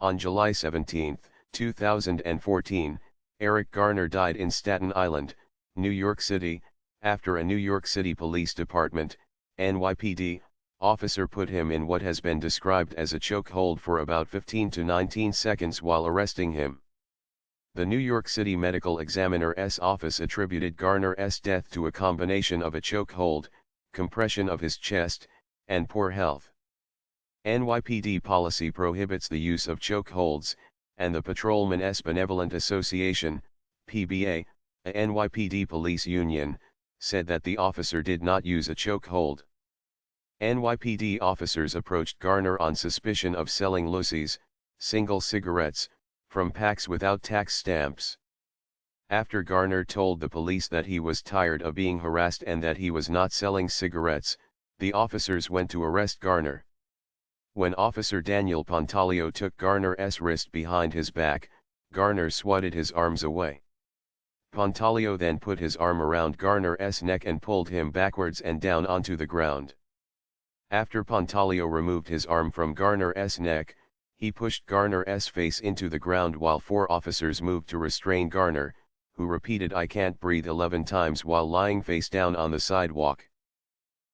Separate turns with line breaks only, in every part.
On July 17, 2014, Eric Garner died in Staten Island, New York City, after a New York City Police Department, NYPD, officer put him in what has been described as a chokehold for about 15 to 19 seconds while arresting him. The New York City Medical Examiner's office attributed Garner's death to a combination of a chokehold, compression of his chest, and poor health. NYPD policy prohibits the use of chokeholds, and the Patrolmen's Benevolent Association, PBA, a NYPD police union, said that the officer did not use a chokehold. NYPD officers approached Garner on suspicion of selling loosies, single cigarettes, from packs without tax stamps. After Garner told the police that he was tired of being harassed and that he was not selling cigarettes, the officers went to arrest Garner. When Officer Daniel Pontalio took Garner's wrist behind his back, Garner swatted his arms away. Pontalio then put his arm around Garner's neck and pulled him backwards and down onto the ground. After Pontalio removed his arm from Garner's neck, he pushed Garner's face into the ground while 4 officers moved to restrain Garner, who repeated "I can't breathe" 11 times while lying face down on the sidewalk.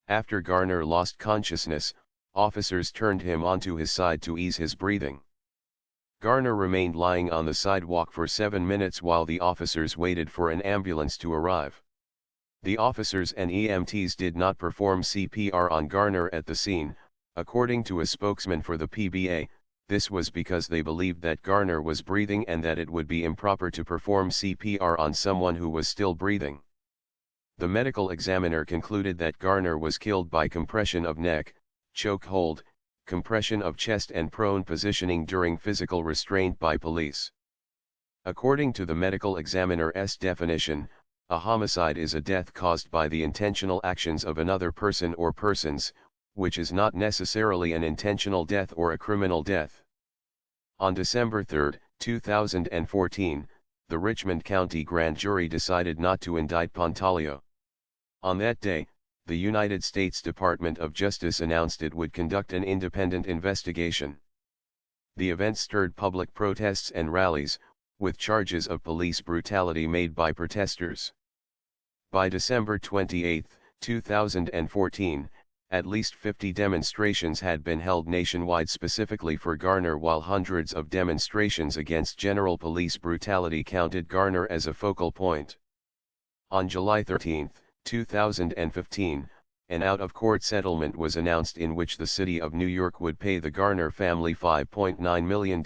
After Garner lost consciousness, officers turned him onto his side to ease his breathing. Garner remained lying on the sidewalk for 7 minutes while the officers waited for an ambulance to arrive. The officers and EMTs did not perform CPR on Garner at the scene, according to a spokesman for the PBA. This was because they believed that Garner was breathing and that it would be improper to perform CPR on someone who was still breathing. The medical examiner concluded that Garner was killed by compression of neck, chokehold, compression of chest and prone positioning during physical restraint by police. According to the medical examiner's definition, a homicide is a death caused by the intentional actions of another person or persons, which is not necessarily an intentional death or a criminal death. On December 3, 2014, the Richmond County Grand Jury decided not to indict Pontalio. On that day, the United States Department of Justice announced it would conduct an independent investigation. The event stirred public protests and rallies, with charges of police brutality made by protesters. By December 28, 2014, at least 50 demonstrations had been held nationwide specifically for Garner, while hundreds of demonstrations against general police brutality counted Garner as a focal point. On July 13, 2015, an out-of-court settlement was announced in which the city of New York would pay the Garner family $5.9 million.